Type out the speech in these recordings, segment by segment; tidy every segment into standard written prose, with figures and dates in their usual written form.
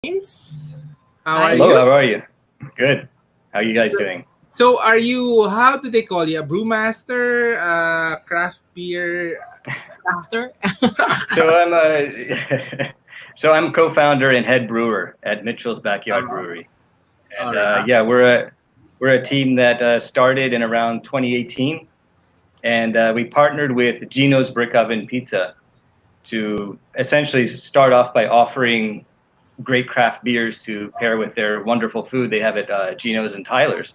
James. How Hi. are Hello, you? how are you? Good. How are you guys So, doing? so are you, how do they call you? A brewmaster, craft beer? After. So I'm I'm co-founder and head brewer at Mitchell's Backyard Oh, Brewery, and all right. yeah, we're a team that started in around 2018, and we partnered with Gino's Brick Oven Pizza to essentially start off by offering great craft beers to pair with their wonderful food they have at Gino's and Tyler's.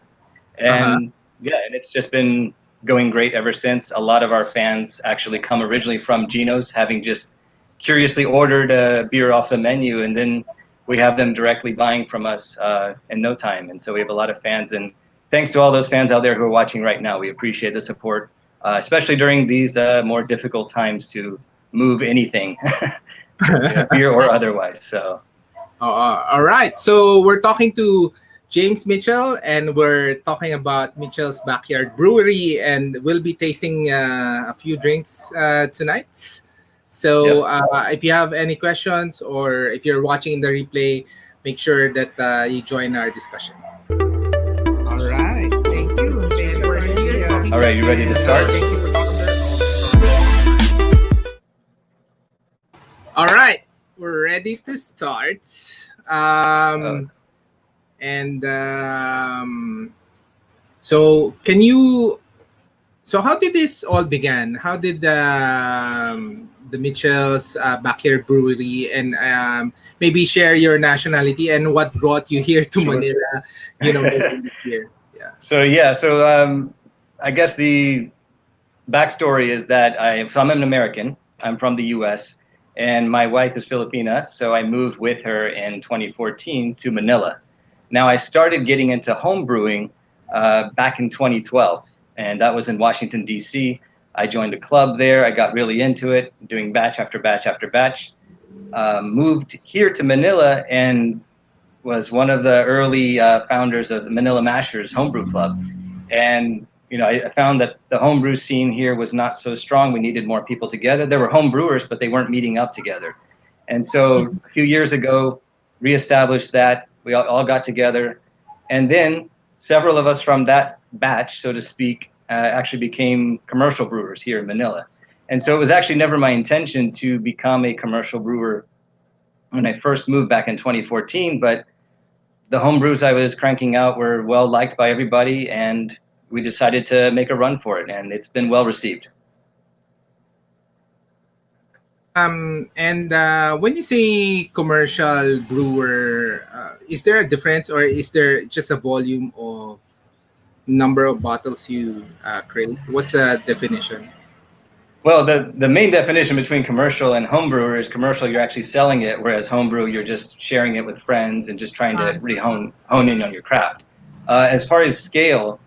Uh-huh. And yeah, and it's just been going great ever since. A lot of our fans actually come originally from Geno's, having just curiously ordered a beer off the menu, and then we have them directly buying from us in no time. And so we have a lot of fans, and thanks to all those fans out there who are watching right now. We appreciate the support, especially during these more difficult times to move anything, beer or otherwise. So. All right. So we're talking to James Mitchell, and we're talking about Mitchell's Backyard Brewery, and we'll be tasting a few drinks tonight. So Yep. if you have any questions or if you're watching the replay, make sure that you join our discussion. All right. Thank you. And we're here talking All right, you ready to start? thank you for talking to All right. We're ready to start. Uh, Um, and so can you so how did this all began? How did the Mitchell's Backyard Brewery, and maybe share your nationality and what brought you here to sure. Manila, moving this year? Yeah. So I guess the backstory is that I'm an American. I'm from the U.S. and my wife is Filipina, so I moved with her in 2014 to Manila. Now I started getting into home brewing back in 2012, and that was in Washington D.C. I joined a club there. I got really into it, doing batch after batch after batch. Moved here to Manila and was one of the early founders of the Manila Mashers Homebrew Club. And I found that the homebrew scene here was not so strong. We needed more people together. There were home brewers, but they weren't meeting up together. And so a few years ago, reestablished that. We all got together. And then several of us from that batch, so to speak, actually became commercial brewers here in Manila. And so it was actually never my intention to become a commercial brewer when I first moved back in 2014, but the home brews I was cranking out were well liked by everybody, and we decided to make a run for it, and it's been well received. And when you say commercial brewer, is there a difference, or is there just a volume of number of bottles you create? What's the definition? Well, the main definition between commercial and home brewer is commercial, you're actually selling it, whereas home brew, you're just sharing it with friends and just trying to really hone in on your craft. As far as scale,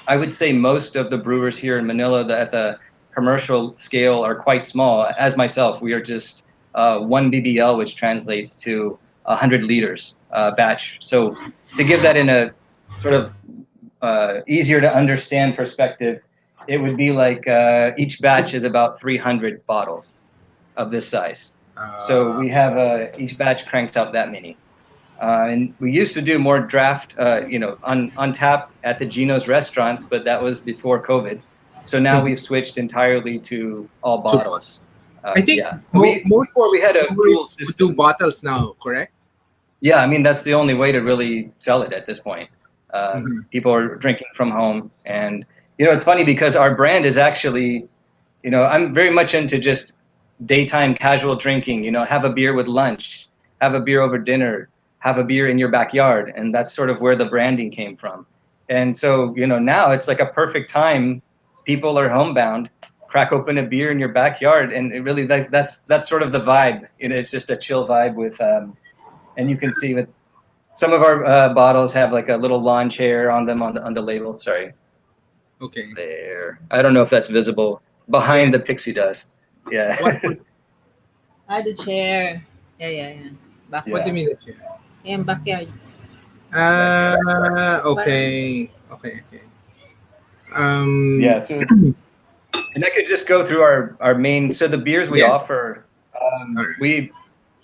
I would say most of the brewers here in Manila at the commercial scale are quite small. As myself, we are just one BBL, which translates to 100 liters batch. So to give that in a sort of easier to understand perspective, it would be like each batch is about 300 bottles of this size. So Uh, we have each batch cranks out that many. And we used to do more draft, on tap at the Geno's restaurants, but that was before COVID. So now we've switched entirely to all so bottles. I think Yeah, we before we most had a dual breweries do system. bottles now, correct? Yeah, I mean that's the only way to really sell it at this point. Mhm. People are drinking from home, and it's funny because our brand is actually, I'm very much into just daytime casual drinking. Have a beer with lunch, have a beer over dinner, have a beer in your backyard, and that's sort of where the branding came from. And so now it's like a perfect time. People are homebound. Crack open a beer in your backyard, and it really that's sort of the vibe. It's just a chill vibe with and you can see with some of our bottles have like a little lawn chair on them on the label. Sorry, Okay. there. I don't know if that's visible Yeah. behind the pixie dust. Yeah, What The chair. Yeah, yeah, yeah. what do you yeah. mean? That Yung backyard. Backyard. Parang, Okay. Okay. Okay. Yeah. Um. So, and I could just go through our main. So the beers we Yes. offer, All right. we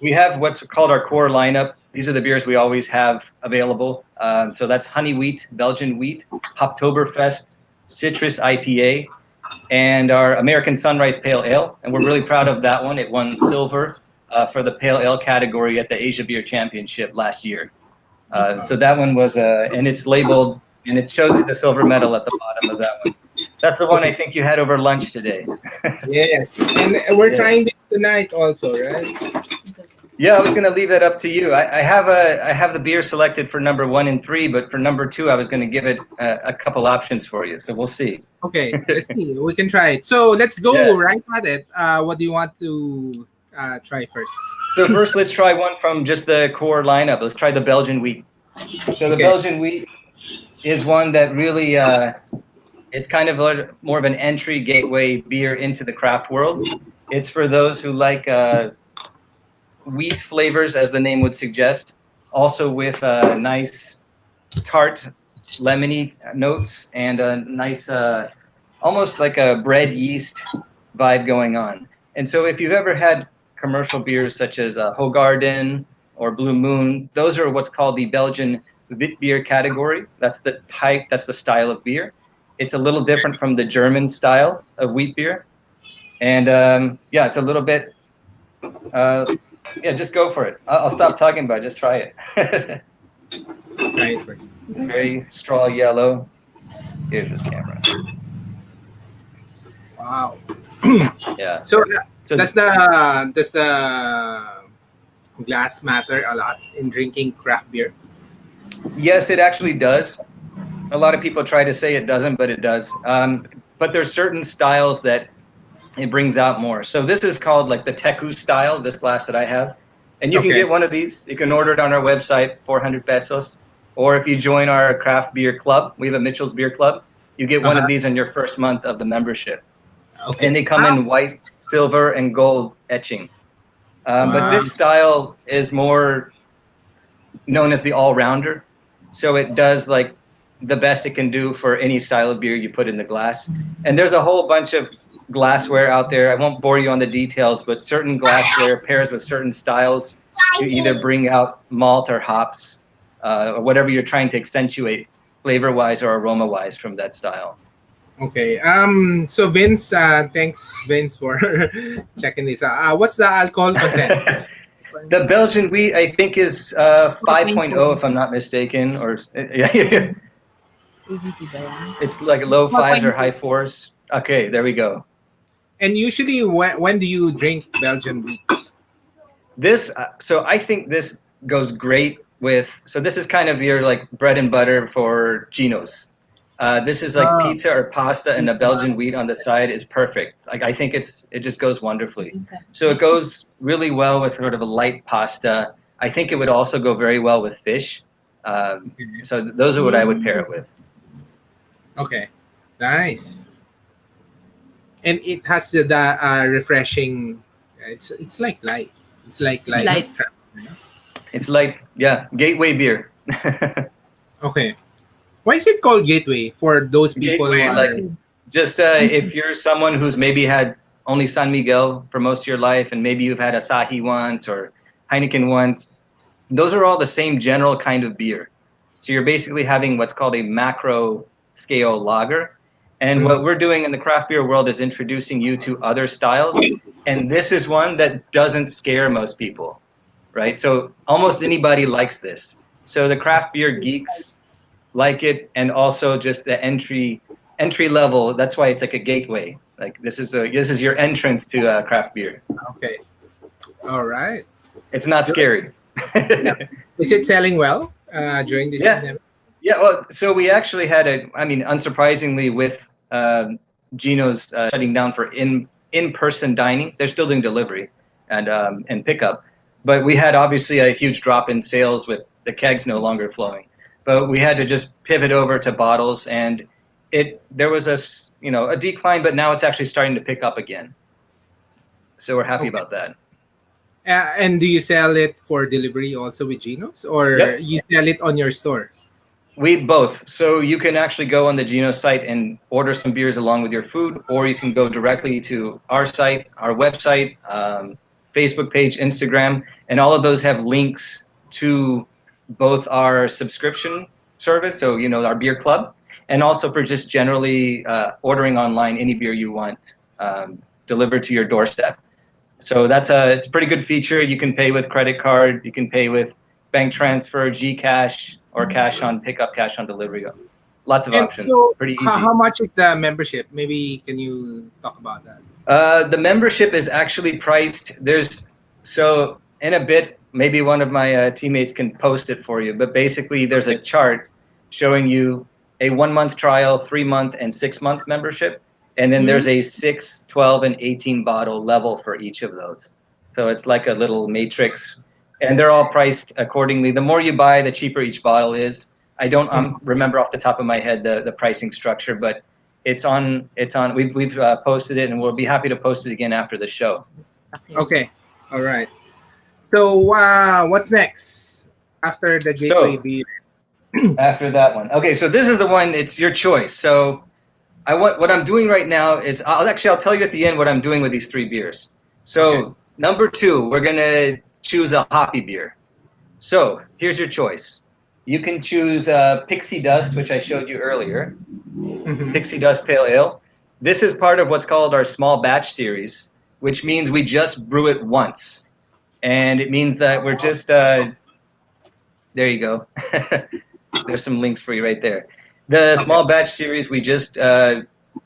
we have what's called our core lineup. These are the beers we always have available. So that's honey wheat, Belgian wheat, Hoptoberfest, citrus IPA, and our American Sunrise Pale Ale. And we're really proud of that one. It won silver for the Pale Ale category at the Asia Beer Championship last year. So that one was, and it's labeled, and it shows you the silver medal at the bottom of that one. That's the one I think you had over lunch today. Yes, and we're Yes. trying this tonight also, right? Yeah, I was gonna leave that up to you. I have the beer selected for number 1 and 3, but for number 2, I was gonna give it a couple options for you. So we'll see. Okay, let's see. We can try it. So let's go Yeah. right at it. What do you want to try first? So first, let's try one from just the core lineup. Let's try the Belgian wheat. So the Okay. Belgian wheat is one that really it's kind of more of an entry gateway beer into the craft world. It's for those who like wheat flavors, as the name would suggest, also with nice tart, lemony notes and a nice, almost like a bread yeast vibe going on. And so if you've ever had commercial beers such as Hoegaarden or Blue Moon, those are what's called the Belgian wit beer category. That's the type, that's the style of beer. It's a little different from the German style of wheat beer. And yeah, it's a little bit, yeah, just go for it. I'll stop talking about it. Just try it. Try it first. Very straw yellow. Here's this camera. Wow. Yeah. So So does the glass matter a lot in drinking craft beer? yes, it actually does. A lot of people try to say it doesn't, but it does. But there's certain styles that it brings out more. So this is called like the Teku style, this glass that I have. And you can Okay. get one of these. You can order it on our website, 400 pesos. Or if you join our craft beer club, we have a Mitchell's Beer Club, you get one of these in your first month of the membership. Okay. And they come in white, silver, and gold etching. But Wow. this style is more known as the all-rounder. So it does like the best it can do for any style of beer you put in the glass. And there's a whole bunch of glassware out there. I won't bore you on the details, but certain glassware pairs with certain styles to either bring out malt or hops or whatever you're trying to accentuate flavor-wise or aroma-wise from that style. Okay. So Vince, thanks Vince for checking this out. What's the alcohol content? The Belgian wheat, I think, is 5.0, if I'm not mistaken, or ABT ba yan? it's like low It's fives or 4.0. high fours. Okay, there we go. And usually, when do you drink Belgian wheat? This, so I think this goes great with. So this is kind of your like bread and butter for Geno's. This is like Ah. pizza or pasta, and the Belgian wheat on the side is perfect. Like I think it just goes wonderfully. So it goes really well with sort of a light pasta. I think it would also go very well with fish. So those are what I would pair it with. Okay, nice. And it has the refreshing. It's like light. It's like light. light. It's like, yeah, gateway beer. Okay. Why is it called gateway for those people Gateway, who are like just if you're someone who's maybe had only San Miguel for most of your life, and maybe you've had Asahi once or Heineken once, those are all the same general kind of beer. So you're basically having what's called a macro scale lager. And what we're doing in the craft beer world is introducing you to other styles. And this is one that doesn't scare most people, right? So almost anybody likes this. So the craft beer geeks like it, and also just the entry level. That's why it's like a gateway. Like this is your entrance to craft beer. okay. All right. It's not scary. Is it selling well during this Yeah. pandemic? Yeah, well, so we actually had unsurprisingly, with Geno's shutting down for in-person dining, they're still doing delivery and pickup. But we had obviously a huge drop in sales with the kegs no longer flowing. But we had to just pivot over to bottles, and there was a decline, but now it's actually starting to pick up again. So we're happy about that. And do you sell it for delivery also with Geno's, or Yep. you sell it on your store? We both. So you can actually go on the Geno site and order some beers along with your food, or you can go directly to our site, our website, Facebook page, Instagram, and all of those have links to both our subscription service, so our beer club, and also for just generally ordering online any beer you want delivered to your doorstep. So it's a pretty good feature. You can pay with credit card, you can pay with bank transfer, Gcash, or cash on pickup, cash on delivery. Lots of And options. so, Pretty how easy. much is the membership? Maybe can you talk about that? The membership is actually priced. So in a bit, maybe one of my teammates can post it for you. But basically, there's a Okay. chart showing you a 1 month trial, 3 month, and 6 month membership. And then Mm-hmm. there's a 6, 12, and 18 bottle level for each of those. So it's like a little matrix. And they're all priced accordingly. The more you buy, the cheaper each bottle is. I don't Mhm. remember off the top of my head the pricing structure, but it's on. We've posted it, and we'll be happy to post it again after the show. Okay. Okay. All right. So, what's next after the gateway So beer? after that one, okay. So this is the one. It's your choice. So what I'm doing right now is I'll tell you at the end what I'm doing with these three beers. Okay. So number two, we're gonna choose a hoppy beer. So here's your choice. You can choose Pixie Dust, which I showed you earlier. Mm-hmm. Pixie Dust Pale Ale. This is part of what's called our small batch series, which means we just brew it once. And it means that we're just, there you go. There's some links for you right there. The Okay. small batch series, we just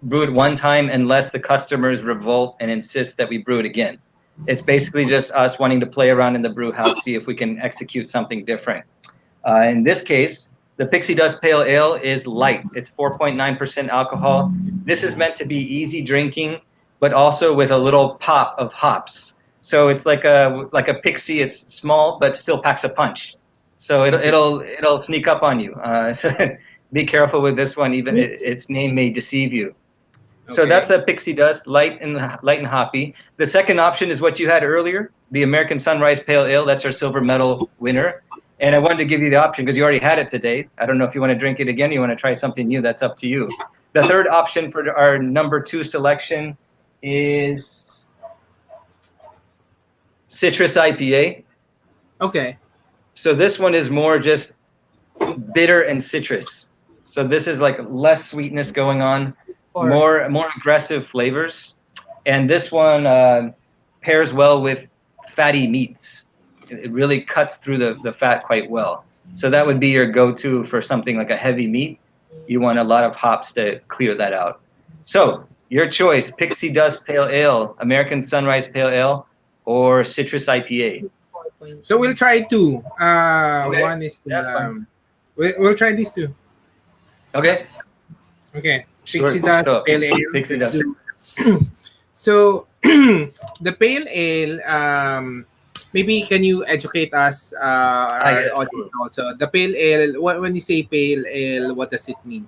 brew it one time unless the customers revolt and insist that we brew it again. It's basically just us wanting to play around in the brew house, see if we can execute something different. In this case, the Pixie Dust Pale Ale is light. It's 4.9% alcohol. This is meant to be easy drinking, but also with a little pop of hops. So it's like a Pixie. It's small, but still packs a punch. So it'll Okay. it'll it'll sneak up on you. So be careful with this one. Even its name may deceive you. So Okay. that's a Pixie Dust, light and hoppy. The second option is what you had earlier, the American Sunrise Pale Ale. That's our silver medal winner. And I wanted to give you the option because you already had it today. I don't know if you want to drink it again. You want to try something new. That's up to you. The third option for our number two selection is Citrus IPA. Okay. So this one is more just bitter and citrus. So this is like less sweetness going on, Four. more aggressive flavors, and this one pairs well with fatty meats. It really cuts through the fat quite well. So that would be your go-to for something like a heavy meat. You want a lot of hops to clear that out. So your choice: Pixie Dust Pale Ale, American Sunrise Pale Ale, or Citrus IPA. 4.9. So we'll try two. Okay, One is yeah, fun. we'll try these two. Okay, Okay. Pixie sure. Dust So Pale Ale. Pixie Let's Dust. do. So the pale ale. Maybe can you educate us, our Yeah, audience sure. also? The pale ale. When you say pale ale, what does it mean?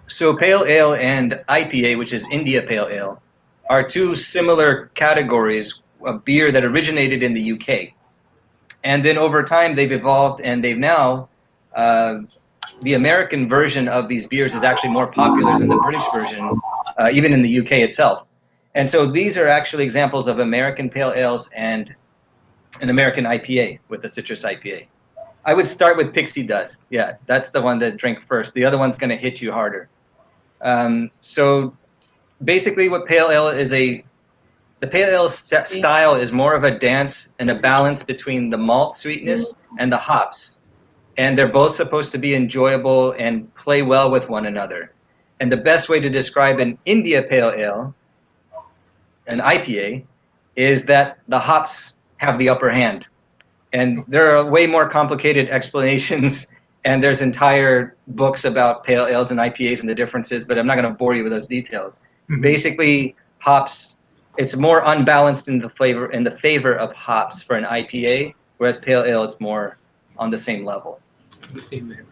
So pale ale and IPA, which is India Pale Ale, are two similar categories of beer that originated in the UK. And then over time, they've evolved, and they've now, uh, the American version of these beers is actually more popular than the British version, even in the UK itself. And so these are actually examples of American pale ales and an American IPA with the citrus IPA. I would start with Pixie Dust. Yeah, that's the one to drink first. The other one's going to hit you harder. So basically, what pale ale is the pale ale style is more of a dance and a balance between the malt sweetness and the hops, and they're both supposed to be enjoyable and play well with one another. And the best way to describe an India pale ale, an IPA, is that the hops have the upper hand. And there are way more complicated explanations, and there's entire books about pale ales and IPAs and the differences, but I'm not going to bore you with those details. Mhm. Basically, hops, it's more unbalanced in the favor of hops for an IPA, whereas pale ale it's more on the same level. The same level.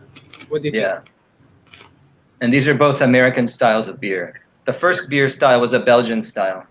What do you think? Yeah. And these are both American styles of beer. The first beer style was a Belgian style.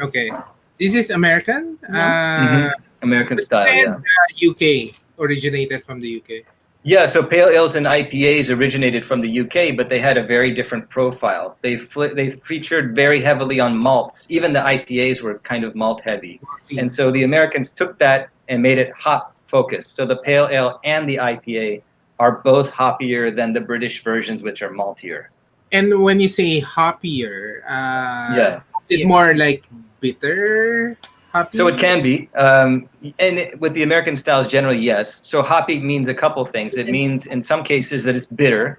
Okay. This is American. No. Mm-hmm. American But you style, said yeah. UK originated from the UK. Yeah, so pale ales and IPAs originated from the UK, but they had a very different profile. They featured very heavily on malts. Even the IPAs were kind of malt heavy. See. And so the Americans took that and made it hop focused. So the pale ale and the IPA are both hoppier than the British versions, which are maltier. And when you say hoppier, Yeah. is it more like bitter hoppy? So it can be, with the American styles generally, yes. So hoppy means a couple things. It means in some cases that it's bitter,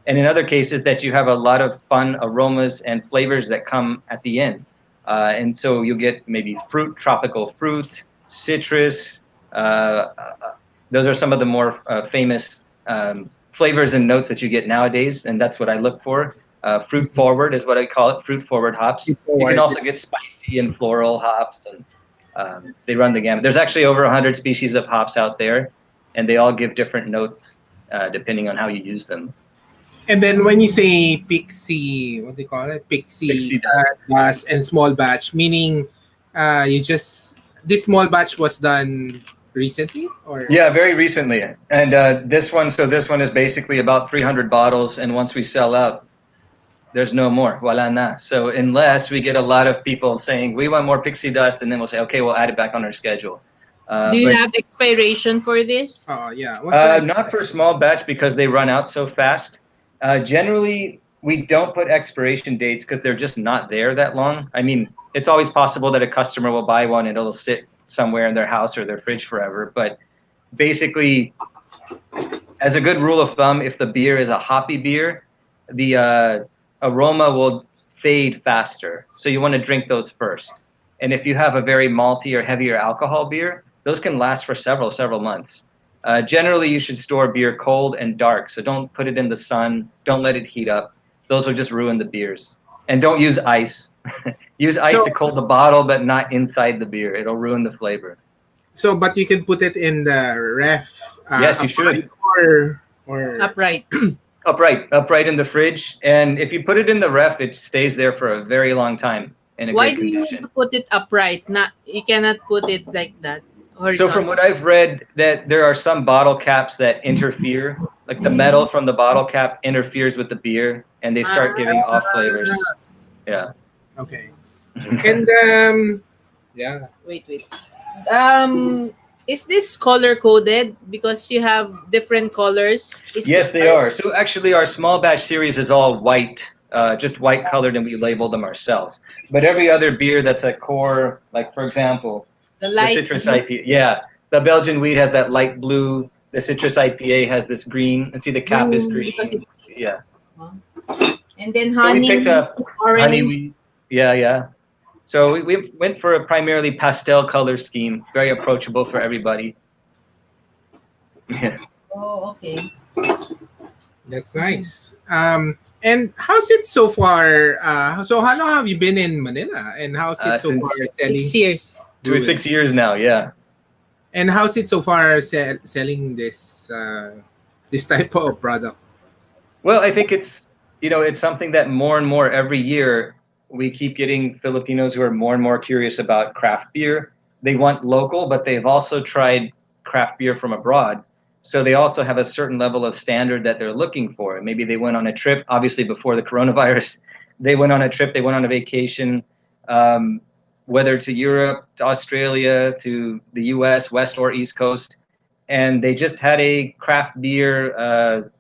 and in other cases that you have a lot of fun aromas and flavors that come at the end. And so you'll get maybe fruit, tropical fruit, citrus. Those are some of the more famous flavors and notes that you get nowadays, and that's what I look for. Fruit forward is what I call it, fruit forward hops. You can Forward. also get spicy and floral hops, and they run the gamut. There's actually over 100 species of hops out there, and they all give different notes depending on how you use them. And then when you say pixie, what do you call it? Pixie Pixie dust. dust and small batch, meaning you just this small batch was done recently, or Yeah, very recently. And this one is basically about 300 bottles, and once we sell out, there's no more. Wala na. So unless we get a lot of people saying we want more pixie dust, and then we'll say, okay, we'll add it back on our schedule. Do you But have expiration for this? oh yeah, what's that? not for small batch because they run out so fast. Generally, we don't put expiration dates because they're just not there that long. I mean, it's always possible that a customer will buy one and it'll sit somewhere in their house or their fridge forever. But basically, as a good rule of thumb, if the beer is a hoppy beer, the aroma will fade faster. So you want to drink those first. And if you have a very malty or heavier alcohol beer, those can last for several months. Generally, you should store beer cold and dark. So don't put it in the sun. Don't let it heat up. Those will just ruin the beers. And don't use ice. Use ice So- to cool the bottle, but not inside the beer. It'll ruin the flavor. So, but you can put it in the ref. Yes, you should. Or Upright. Upright in the fridge. And if you put it in the ref, it stays there for a very long time in a Why good do you condition. have to put it upright? Not you cannot put it like that. So from what I've read, that there are some bottle caps that interfere, like the metal from the bottle cap interferes with the beer, and they start giving off flavors. Yeah. okay, and yeah. Wait. Is this color coded because you have different colors? Yes, they are. So actually, our small batch series is all white, just white colored, and we label them ourselves. But every other beer that's a core, like for example, The the light. citrus IPA, yeah, the Belgian wheat has that light blue. The citrus IPA has this green. And see, the cap is green. Because it's, Yeah. and then So we honey, picked up orange. honey wheat. Yeah. So we went for a primarily pastel color scheme, very approachable for everybody. Yeah. Oh, okay. That's nice. And how's it so far? So how long have you been in Manila? And how's it so Since far selling? 6 years. To 6 years now, yeah. And how's it so far selling this type of product? Well, I think it's it's something that more and more every year we keep getting Filipinos who are more and more curious about craft beer. They want local, but they've also tried craft beer from abroad. So they also have a certain level of standard that they're looking for. Maybe they went on a trip, obviously before the coronavirus, they went on a trip, they went on a vacation, whether to Europe, to Australia, to the US, West or East Coast, and they just had a craft beer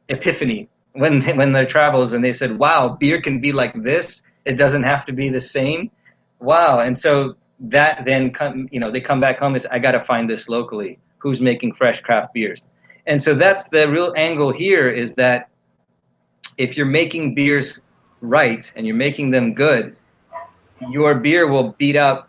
epiphany when their travels, and they said, wow, beer can be like this, it doesn't have to be the same. Wow. And so that then they come back home and say, I got to find this locally, who's making fresh craft beers. And so that's the real angle here, is that if you're making beers right and you're making them good, your beer will beat out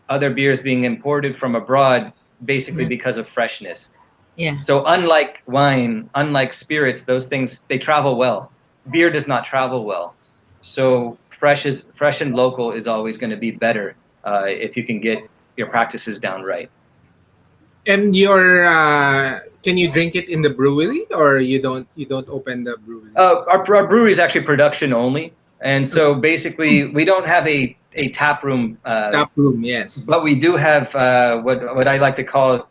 other beers being imported from abroad, basically because of freshness. Yeah. So unlike wine, unlike spirits, those things, they travel well. Beer does not travel well. So fresh and local is always going to be better if you can get your practices down right. And your can you drink it in the brewery, or you don't open the brewery? Our brewery is actually production only, and so basically we don't have a tap room. Tap room, yes. But we do have what I like to call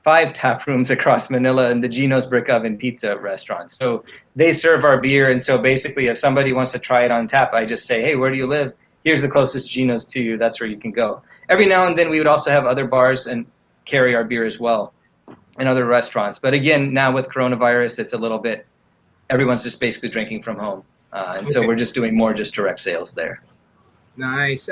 5 tap rooms across Manila and the Gino's Brick Oven Pizza restaurant. So they serve our beer, and so basically, if somebody wants to try it on tap, I just say, "Hey, where do you live? Here's the closest Gino's to you. That's where you can go." Every now and then, we would also have other bars and carry our beer as well, and other restaurants. But again, now with coronavirus, it's a little bit. Everyone's just basically drinking from home, and so Okay. we're just doing more just direct sales there. Nice.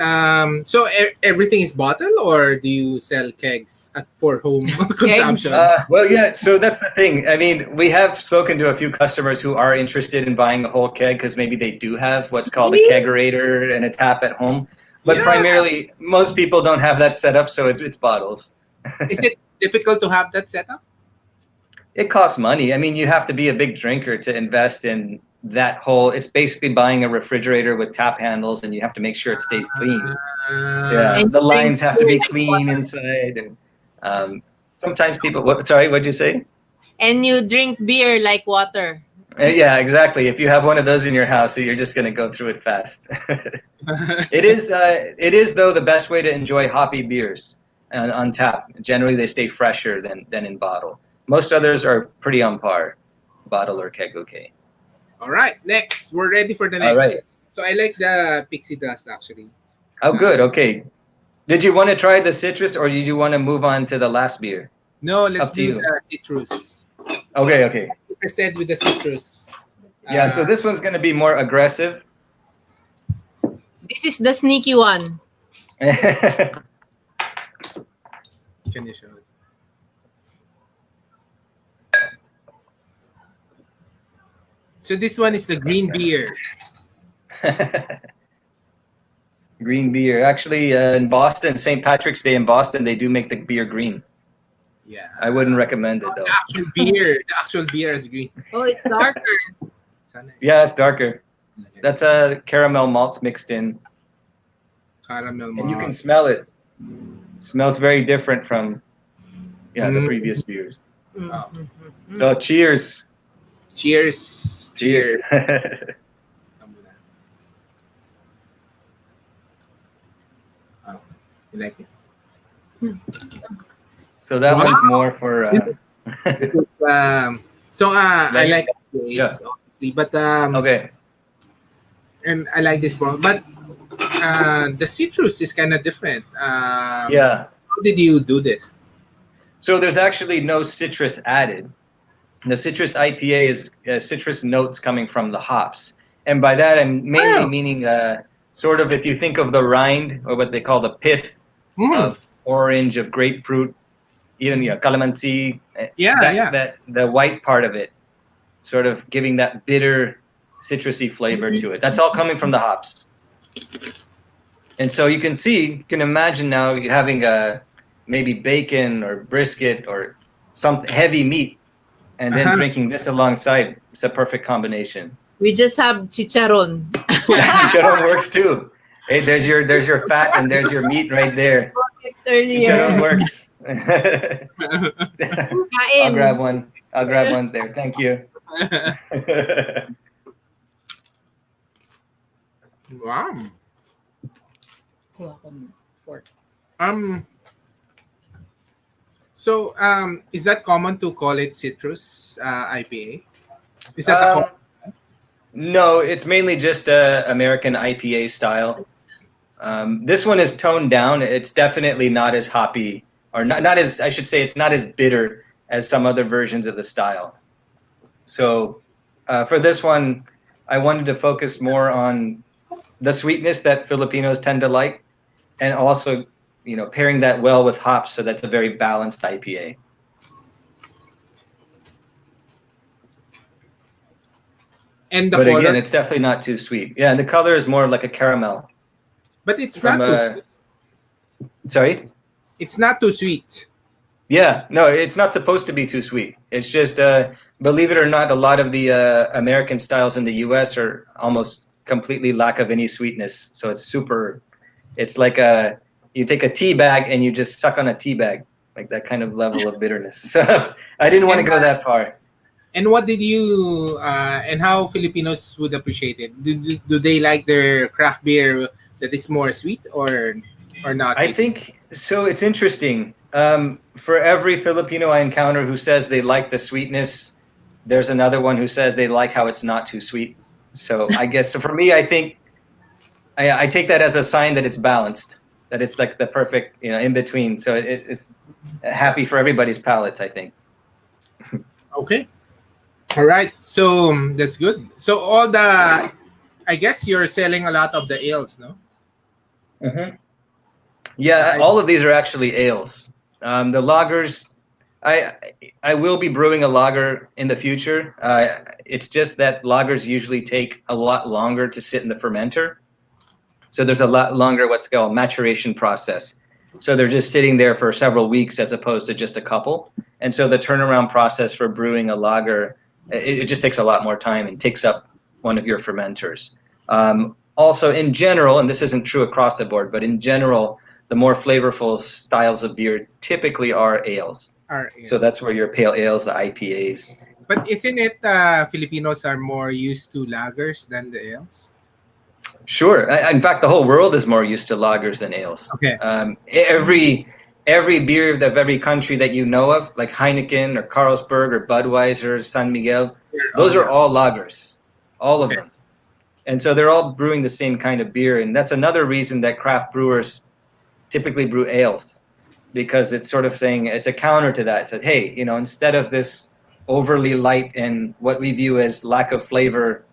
So everything is bottle, or do you sell kegs for home consumption? Well, yeah. So that's the thing. I mean, we have spoken to a few customers who are interested in buying a whole keg because maybe they do have what's called a Really? kegerator and a tap at home. But Yeah. primarily, most people don't have that set up, so it's bottles. Is it difficult to have that setup? It costs money. I mean, you have to be a big drinker to invest in that whole. It's basically buying a refrigerator with tap handles, and you have to make sure it stays clean. Yeah, And the you drink lines have to beer be like clean water. inside, and sometimes people. What? Sorry, what'd you say? And you drink beer like water. Yeah, exactly. If you have one of those in your house, you're just going to go through it fast. It is. It is though the best way to enjoy hoppy beers on tap. Generally, they stay fresher than in bottle. Most others are pretty on par, bottle or keg. Okay. All right, next. We're ready for the All next. right. So I like the pixie dust actually. Oh, Uh, good. Okay. Did you want to try the citrus, or did you want to move on to the last beer? no, Up let's to do you. the citrus. Okay. Okay. Interested with the citrus. Yeah. So Uh, this one's going to be more aggressive. This is the sneaky one. can you show it? So this one is the green beer. Green beer. Actually, in Boston, St. Patrick's Day in Boston, they do make the beer green. Yeah. I wouldn't recommend it The though. actual beer. The actual beer is green. Oh, it's darker. Sana Yeah, it's darker. That's caramel malts mixed in, caramel and you can malt. smell it. Smells very different from the Mm. previous beers. Oh. So cheers, Cheers. cheers. Oh, you like it? So that Wow. one's more for. This is, so I like this Yeah. obviously, but Okay. and I like this one, but the citrus is kind of different. Yeah. How did you do this? So there's actually no citrus added. The citrus IPA is citrus notes coming from the hops, and by that I'm mainly Wow. meaning sort of if you think of the rind or what they call the pith Mm. of orange, of grapefruit, even calamansi. Yeah, that, yeah. that the white part of it, sort of giving that bitter, citrusy flavor to it. That's all coming from the hops. And so you can imagine now you having maybe bacon or brisket or some heavy meat, and then Uh-huh. drinking this alongside. It's a perfect combination. We just have chicharon. Chicharron works too. Hey, there's your fat and there's your meat right there. Chicharron Earlier. works. I'll grab Kain. one. I'll grab one there. Thank you. Wow. Kuha ko ng fork. Um. So is that common to call it citrus IPA? Is that a Um, no, it's mainly just American IPA style. This one is toned down. It's definitely not as hoppy, or not as, I should say, it's not as bitter as some other versions of the style. So for this one, I wanted to focus more on the sweetness that Filipinos tend to like, and also, pairing that well with hops, so that's a very balanced IPA. and the But color, again, it's definitely not too sweet. Yeah, and the color is more like a caramel. but it's From not too, sorry. it's not too sweet. Yeah, no, it's not supposed to be too sweet. It's just, believe it or not, a lot of the American styles in the U.S. are almost completely lack of any sweetness. So it's like you take a tea bag and you just suck on a tea bag, like that kind of level of bitterness. So I didn't want to And go that far. and what did you and how Filipinos would appreciate it? Do they like their craft beer that is more sweet or not? I think so. It's interesting. For every Filipino I encounter who says they like the sweetness, there's another one who says they like how it's not too sweet. So I guess so for me, I think I take that as a sign that it's balanced, that it's like the perfect, in between. So it's happy for everybody's palates, I think. Okay. All right. So that's good. So all the, I guess you're selling a lot of the ales, no? Hmm. Yeah, I, all of these are actually ales. The lagers, I I will be brewing a lager in the future. It's just that lagers usually take a lot longer to sit in the fermenter. So there's a lot longer what's called maturation process. So they're just sitting there for several weeks as opposed to just a couple. And so the turnaround process for brewing a lager, it just takes a lot more time and takes up one of your fermenters. Also, in general, and this isn't true across the board, but in general, the more flavorful styles of beer typically are ales. are So that's ales. where your pale ales, the IPAs. But isn't it Filipinos are more used to lagers than the ales? Sure. In fact, the whole world is more used to lagers than ales. Okay. Every beer of every country that you know of, like Heineken or Carlsberg or Budweiser, San Miguel, Oh those are yeah. all lagers, all of Okay. them. And so they're all brewing the same kind of beer. And that's another reason that craft brewers typically brew ales, because it's sort of saying it's a counter to that. It said, hey, instead of this overly light and what we view as lack of flavor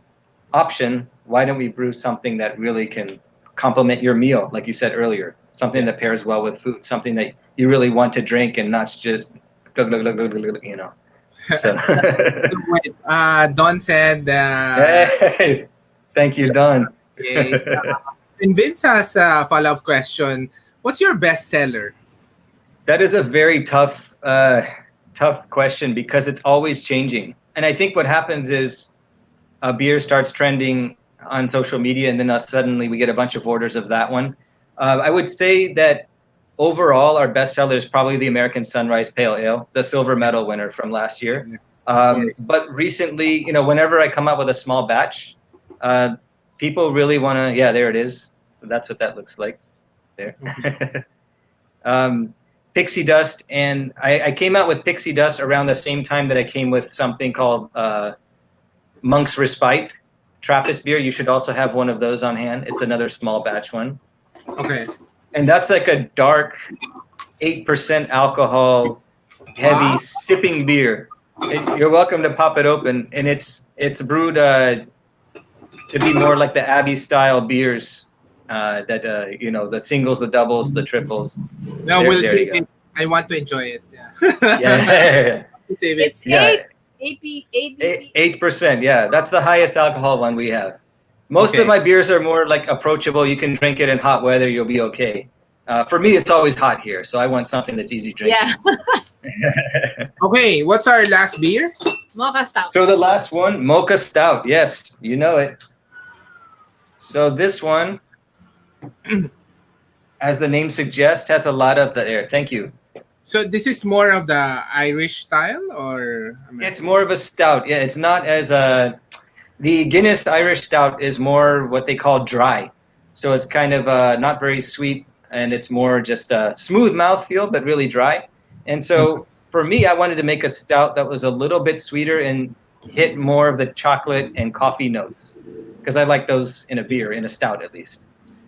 option, why don't we brew something that really can complement your meal, like you said earlier, something Yeah. that pairs well with food, something that you really want to drink and not just glug, glug, glug, glug, glug, glug. So, So wait, Don said hey, thank you, Don. is, and Vince has a follow-up question. What's your best seller? That is a very tough question because it's always changing. And I think what happens is a beer starts trending on social media, and then suddenly we get a bunch of orders of that one. I would say that overall, our best seller is probably the American Sunrise Pale Ale, the silver medal winner from last year. Yeah, of course. But recently, whenever I come out with a small batch, uh, people really want to. Yeah, there it is. So that's what that looks like there. um, Pixie Dust, and I came out with Pixie Dust around the same time that I came with something called Monk's Respite Trappist beer. You should also have one of those on hand. It's another small batch one. Okay. And that's like a dark 8% alcohol, heavy Wow. sipping beer. You're welcome to pop it open. And it's brewed to be more like the Abbey style beers that, the singles, the doubles, the triples. No, There, we'll there you save go. it. I want to enjoy it. Yeah. Yeah. Save it. It's Yeah. eight ABV. 8%. Yeah. That's the highest alcohol one we have. Most of Okay. my beers are more like approachable. You can drink it in hot weather. You'll be okay. For me, it's always hot here, so I want something that's easy Yeah, drinking. Okay. What's our last beer? mocha stout. So the last one, Mocha Stout. Yes, you know it. So this one, as the name suggests, has a lot of the air. Thank you. So this is more of the Irish style or It's American more style? of a stout. Yeah, it's not as the Guinness Irish Stout is more what they call dry. So it's kind of not very sweet, and it's more just a smooth mouthfeel, but really dry. And so for me, I wanted to make a stout that was a little bit sweeter and hit more of the chocolate and coffee notes, because I like those in a beer, in a stout at least.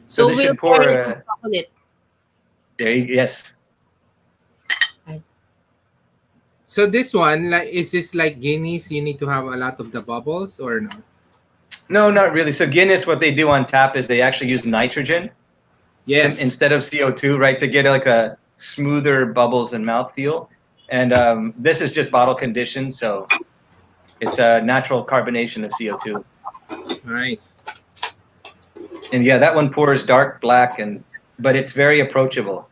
So So this we'll should pair pour. it with chocolate. There, yes. So this one, like, is this like Guinness? You need to have a lot of the bubbles or no? No, not really. So Guinness, what they do on tap is they actually use nitrogen Yes. instead of CO2, right, to get like a smoother bubbles and mouthfeel. And this is just bottle conditioned, so it's a natural carbonation of CO2. Nice. And yeah, that one pours dark black, but it's very approachable.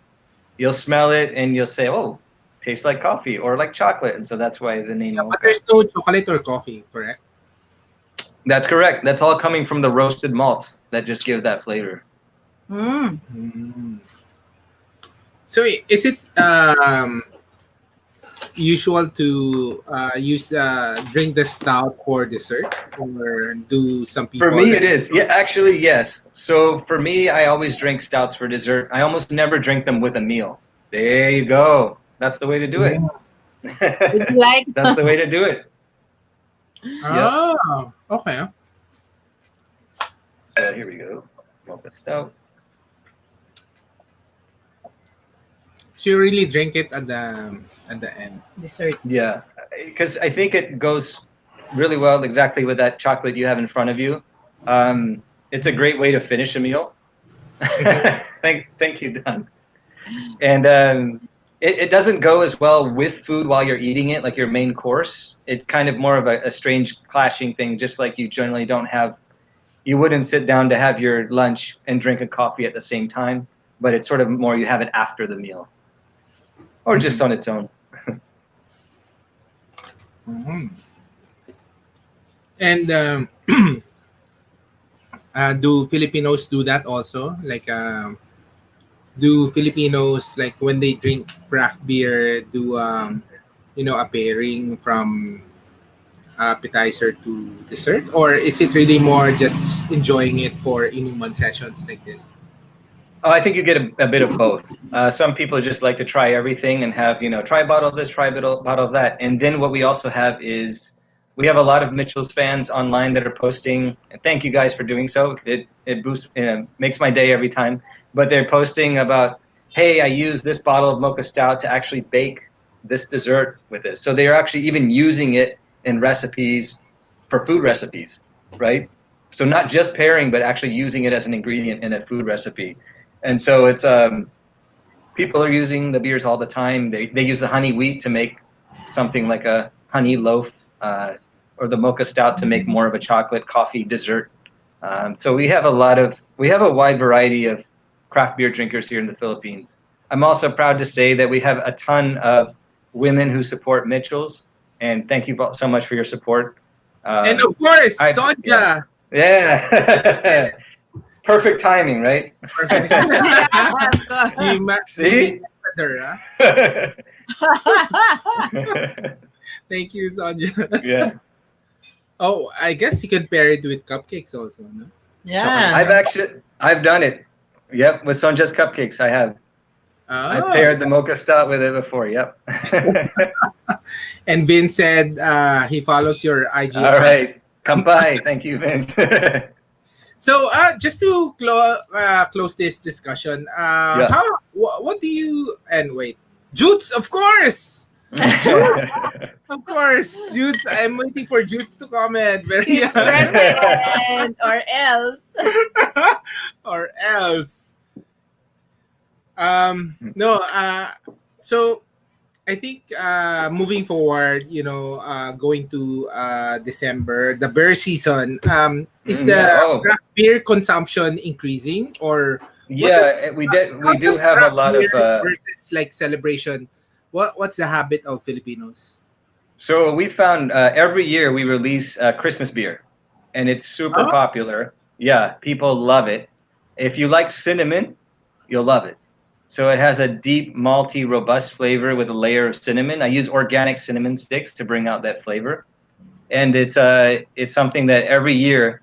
You'll smell it and you'll say, "Oh, tastes like coffee or like chocolate," and so that's why the name Yeah, but mocha. there's no chocolate or coffee, correct? That's correct. That's all coming from the roasted malts that just give that flavor. Mm. Mm. So is it usual to use drink the stout for dessert, or do some For people me, it like? is. Yeah, actually, yes. So for me, I always drink stouts for dessert. I almost never drink them with a meal. There you go. That's the way to do it. Would you like? That's the way to do it. Yep. Oh, okay. So here we go. Mocha stout. So you really drink it at the end. Dessert. Yeah, because I think it goes really well exactly with that chocolate you have in front of you. It's a great way to finish a meal. Thank you, Don. And it doesn't go as well with food while you're eating it, like your main course. It's kind of more of a strange clashing thing, just like you generally don't have. You wouldn't sit down to have your lunch and drink a coffee at the same time, but it's sort of more you have it after the meal, or just on its own. Hmm. And do Filipinos do that also? Like, do Filipinos, like when they drink craft beer, do a pairing from appetizer to dessert, or is it really more just enjoying it for inuman sessions like this? Oh, I think you get a bit of both. Some people just like to try everything and have, try a bottle of this, try a bottle of that. And then what we also have is we have a lot of Mitchell's fans online that are posting. And thank you guys for doing so. It boosts, makes my day every time. But they're posting about, hey, I used this bottle of mocha stout to actually bake this dessert with this. So they're actually even using it in recipes for food recipes, right? So not just pairing, but actually using it as an ingredient in a food recipe. And so it's people are using the beers all the time. They use the honey wheat to make something like a honey loaf, or the mocha stout to make more of a chocolate coffee dessert. So we have a wide variety of craft beer drinkers here in the Philippines. I'm also proud to say that we have a ton of women who support Mitchell's, and thank you so much for your support. And of course, I Sonja. yeah. Perfect timing, right? Perfect. Yeah, of course. See? See? Huh? Thank you, Sonja. Yeah. Oh, I guess you can pair it with cupcakes also, no? Yeah. I've done it. Yep, with Sonja's cupcakes, I have. I Oh. paired the mocha stout with it before. Yep. And Vin said he follows your IG All account. right. Kampai. Thank you, Vince. So just to close this discussion, Yeah. what do you and wait, Jutes, of course, of course, Jutes. I'm waiting for Jutes to comment. Very He's president or else. or else. No. So I think moving forward, going to December, the beer season, is the Yeah. Oh, craft beer consumption increasing, or yeah. We how do does have a craft lot beer of. versus like celebration? What's the habit of Filipinos? So we found every year we release Christmas beer, and it's super Oh, popular. Yeah, people love it. If you like cinnamon, you'll love it. So it has a deep, malty, robust flavor with a layer of cinnamon. I use organic cinnamon sticks to bring out that flavor, and it's something that every year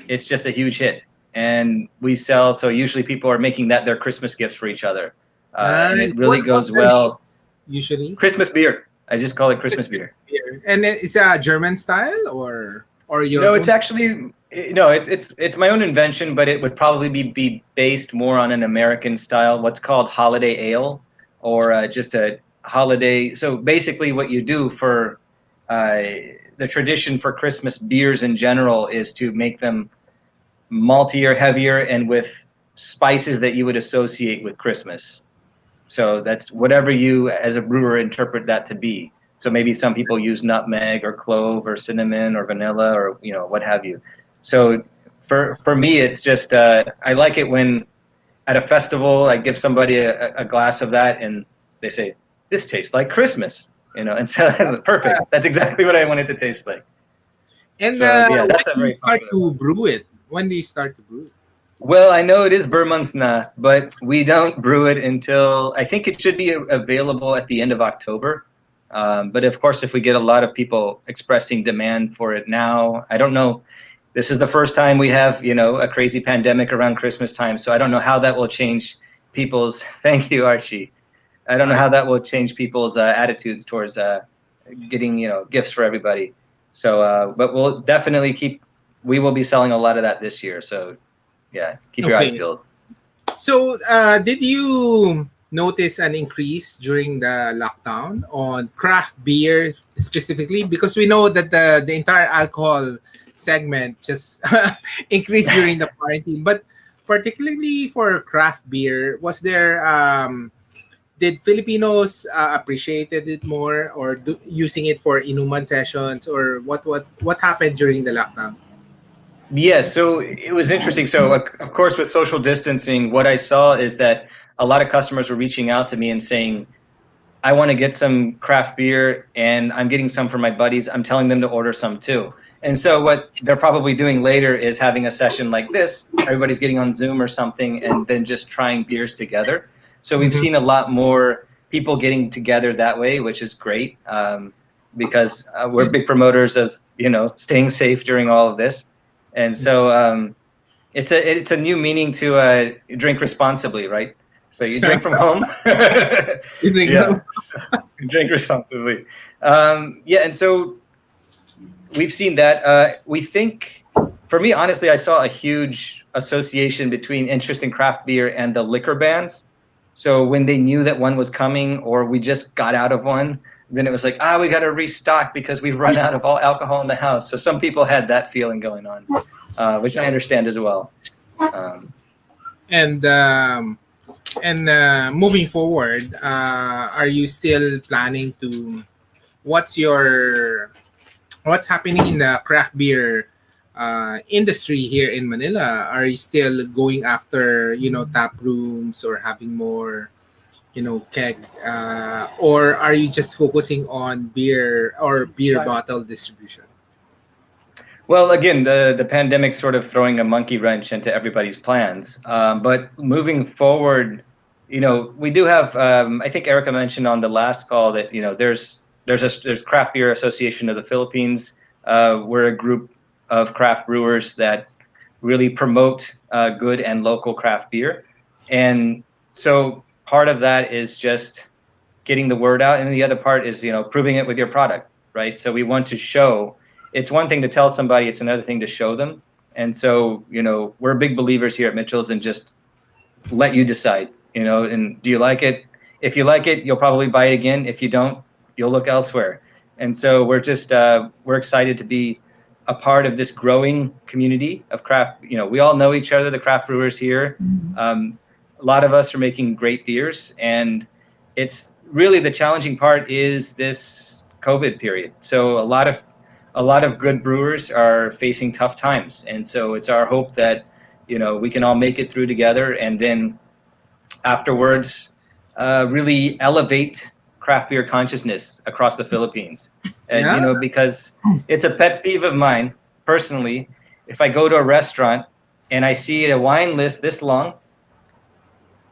it's just a huge hit, and we sell. So usually people are making that their Christmas gifts for each other, and nice. it really What's goes the name well. usually? Christmas beer. I just call it Christmas beer. Beer, and then is a German style or your No, own? it's actually no, it's my own invention, but it would probably be based more on an American style, what's called holiday ale, or just a holiday. So basically, what you do for uh, the tradition for Christmas beers in general is to make them maltier, heavier, and with spices that you would associate with Christmas. So that's whatever you, as a brewer, interpret that to be. So maybe some people use nutmeg or clove or cinnamon or vanilla or what have you. So for me, it's just I like it when at a festival I give somebody a glass of that and they say this tastes like Christmas, and so that's perfect. That's exactly what I want it to taste like. And So yeah, when that's a do you very start popular to one. brew it? When do you start to brew it? Well, I know it is Burmansna, but we don't brew it until I think it should be available at the end of October. But of course, if we get a lot of people expressing demand for it now, I don't know. This is the first time we have, a crazy pandemic around Christmas time, so I don't know how that will change people's. Thank you, Archie. I don't know I how that will change people's attitudes towards getting gifts for everybody. So, but we'll definitely keep. We will be selling a lot of that this year. So yeah, keep your eyes okay. peeled. So, did you notice an increase during the lockdown on craft beer specifically? Because we know that the entire alcohol segment just increased during the quarantine, but particularly for craft beer, was there did Filipinos appreciated it more, or using it for inuman sessions, or what happened during the lockdown? Yeah, so it was interesting. So, of course, with social distancing, what I saw is that a lot of customers were reaching out to me and saying, I want to get some craft beer and I'm getting some for my buddies. I'm telling them to order some too. And so, what they're probably doing later is having a session like this. Everybody's getting on Zoom or something and then just trying beers together. So, we've Mhm. seen a lot more people getting together that way, which is great because we're big promoters of, staying safe during all of this. And so, it's a new meaning to drink responsibly, right? So you drink from home. You think Yeah, so drink responsibly. Yeah, and so we've seen that. We think, for me, honestly, I saw a huge association between interest in craft beer and the liquor bans. So when they knew that one was coming, or we just got out of one, then it was like, we got to restock because we've run out of all alcohol in the house. So some people had that feeling going on, which I understand as well. Um, and moving forward, are you still planning to? What's your what's happening in the craft beer industry here in Manila? Are you still going after tap rooms or having more keg, or are you just focusing on beer or beer bottle distribution? Well, again, the pandemic's sort of throwing a monkey wrench into everybody's plans. But moving forward, we do have. I think Erica mentioned on the last call that there's Craft Beer Association of the Philippines. We're a group of craft brewers that really promote good and local craft beer, and so part of that is just getting the word out, and the other part is proving it with your product, right? So we want to show. It's one thing to tell somebody, it's another thing to show them. And so we're big believers here at Mitchell's, and just let you decide, and do you like it? If you like it, you'll probably buy it again. If you don't, you'll look elsewhere. And so we're excited to be a part of this growing community of craft. We all know each other, the craft brewers here. A lot of us are making great beers, and it's really the challenging part is this COVID period. So a lot of good brewers are facing tough times, and so it's our hope that we can all make it through together, and then afterwards really elevate craft beer consciousness across the Philippines. And Yeah. because it's a pet peeve of mine personally, if I go to a restaurant and I see a wine list this long,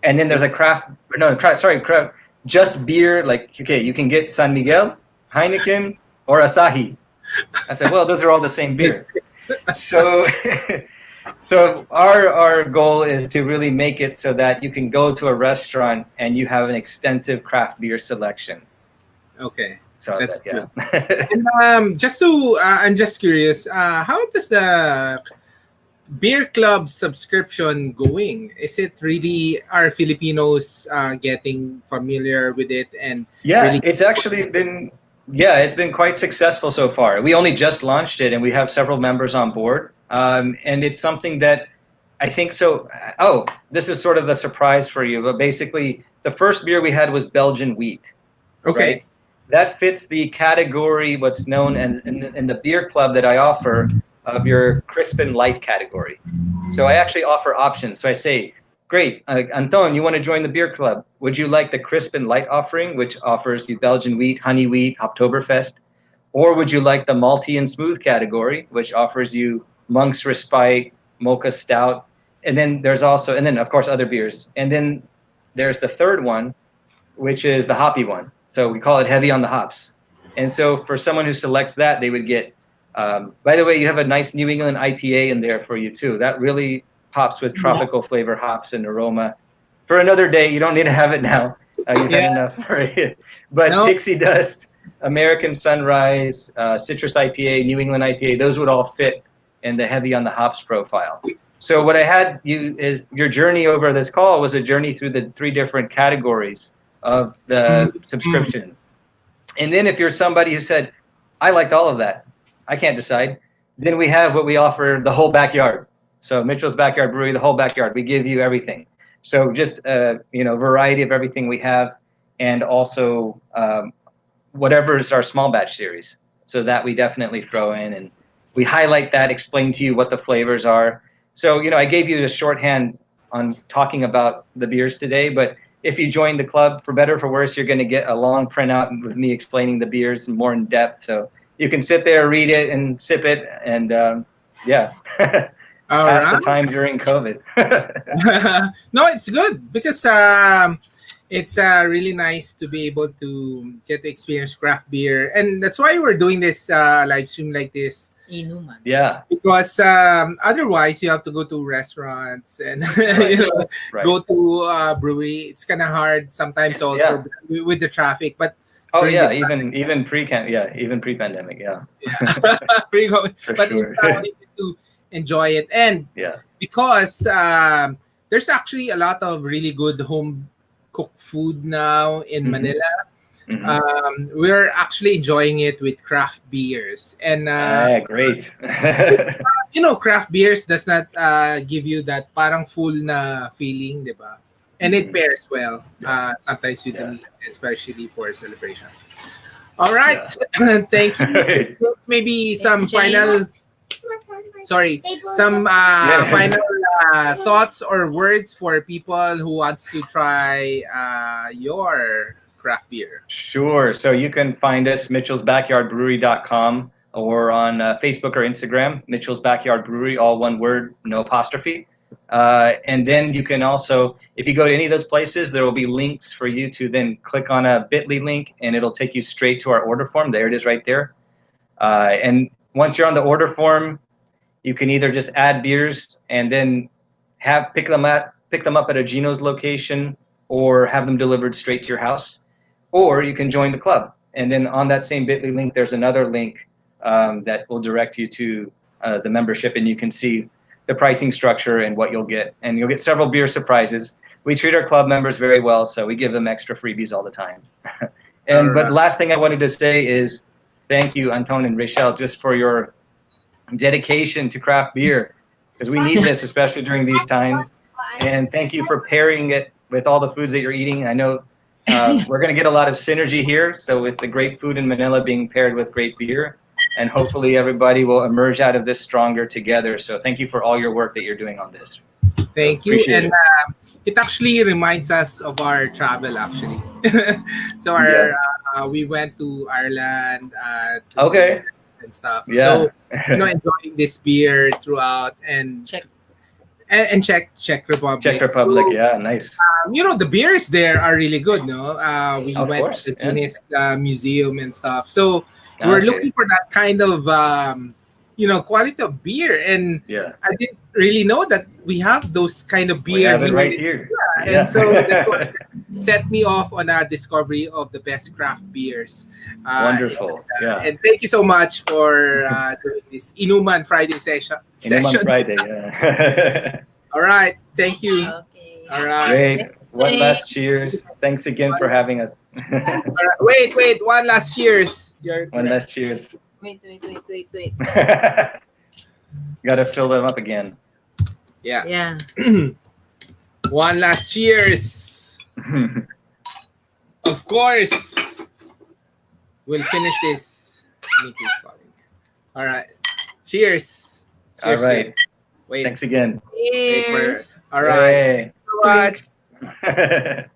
and then there's a craft, just beer, like, okay, you can get San Miguel, Heineken, or Asahi. I said, well, those are all the same beer. So so our goal is to really make it so that you can go to a restaurant and you have an extensive craft beer selection. Okay, So that's that, good. yeah. And I'm just curious. How does the beer club subscription going? Is it really are Filipinos getting familiar with it and Yeah, really? it's been quite successful so far. We only just launched it and we have several members on board. And it's something that I think so. Oh, this is sort of a surprise for you, but basically the first beer we had was Belgian wheat, Okay. right? That fits the category, what's known in the beer club that I offer, of your crisp and light category. So I actually offer options. So I say, great, Anton, you want to join the beer club? Would you like the crisp and light offering, which offers you Belgian wheat, honey wheat, Oktoberfest? Or would you like the malty and smooth category, which offers you Monk's Respite, Mocha Stout, and then of course other beers. And then there's the third one, which is the hoppy one. So we call it heavy on the hops. And so for someone who selects that, they would get. By the way, you have a nice New England IPA in there for you too. That really pops with tropical flavor hops and aroma. For another day, you don't need to have it now. You've had Yeah. enough. Right? But No. Pixie Dust, American Sunrise, Citrus IPA, New England IPA, those would all fit in the heavy on the hops profile. So what I had you is your journey over this call was a journey through the three different categories of the Mm. subscription. And then if you're somebody who said, I liked all of that, I can't decide, then we have what we offer, the whole backyard. So Mitchell's Backyard Brewery, the whole backyard. We give you everything. So just variety of everything we have, and also whatever is our small batch series. So that we definitely throw in, and we highlight that, explain to you what the flavors are. So I gave you a shorthand on talking about the beers today, but if you join the club, for better or for worse, you're going to get a long printout with me explaining the beers more in depth. So you can sit there, read it, and sip it, and yeah, All pass the right. time during COVID. No, it's good because it's really nice to be able to get to experience craft beer, and that's why we're doing this live stream like this. Inuman. Yeah, Because otherwise, you have to go to restaurants and right, right. go to brewery. It's kind of hard sometimes Yes, also yeah. with the traffic. But Oh during the yeah, even pre-pandemic, yeah, for but it's sure. now you get to enjoy it, and Yeah. because there's actually a lot of really good home cooked food now in Hmm. Manila. Hmm. We're actually enjoying it with craft beers, and Ah, great. craft beers does not give you that parang full na feeling, di ba? And it Mhm. pairs well Yeah, sometimes with the yeah, meat, especially for a celebration. All right, yeah. thank you. Right. Maybe Thank you, some final, James. sorry, some Yeah. final thoughts or words for people who wants to try your craft beer. Sure. So you can find us mitchellsbackyardbrewery.com or on Facebook or Instagram, Mitchell's Backyard Brewery, all one word, no apostrophe. And then you can also, if you go to any of those places, there will be links for you to then click on a bit.ly link and it'll take you straight to our order form. There it is right there. And once you're on the order form, you can either just add beers and then pick them up at a Geno's location or have them delivered straight to your house, or you can join the club. And then on that same Bitly link, there's another link that will direct you to the membership, and you can see the pricing structure and what you'll get. And you'll get several beer surprises. We treat our club members very well, so we give them extra freebies all the time. All But right. the last thing I wanted to say is thank you, Anton and Rachel, just for your dedication to craft beer, because we need this, especially during these times. And thank you for pairing it with all the foods that you're eating. I know we're going to get a lot of synergy here. So with the great food in Manila being paired with great beer, and hopefully everybody will emerge out of this stronger together. So thank you for all your work that you're doing on this. So Thank you. appreciate And it. it actually reminds us of our travel, actually. So Yeah. we went to Ireland, to the Okay. US and stuff. Yeah. So, enjoying this beer throughout and Check. Czech Czech Republic. Republic. So, Yeah. Nice. the beers there are really good, no? We Of went to course. the Yeah. Guinness Museum and stuff. So we're looking Okay. for that kind of, quality of beer. And Yeah. I didn't really know that we have those kind of We beer have it here. right here. And Yeah. so that's what set me off on a discovery of the best craft beers. Wonderful. Yeah. And thank you so much for doing this Inuman Friday session. Inuman Session. Friday. Yeah. All right. Thank you. Okay. All right. Great. Thank One you. last cheers. Thanks again for having us. All right. Wait. One last cheers. You're One correct. last cheers. Wait. Got to fill them up again. Yeah. Yeah. One last cheers. Of course. We'll finish this. Mickey's calling. All right. Cheers. All Cheers. right. Wait. Thanks again. Wait for. Cheers. All right. Hey. Thank you so much. Clink.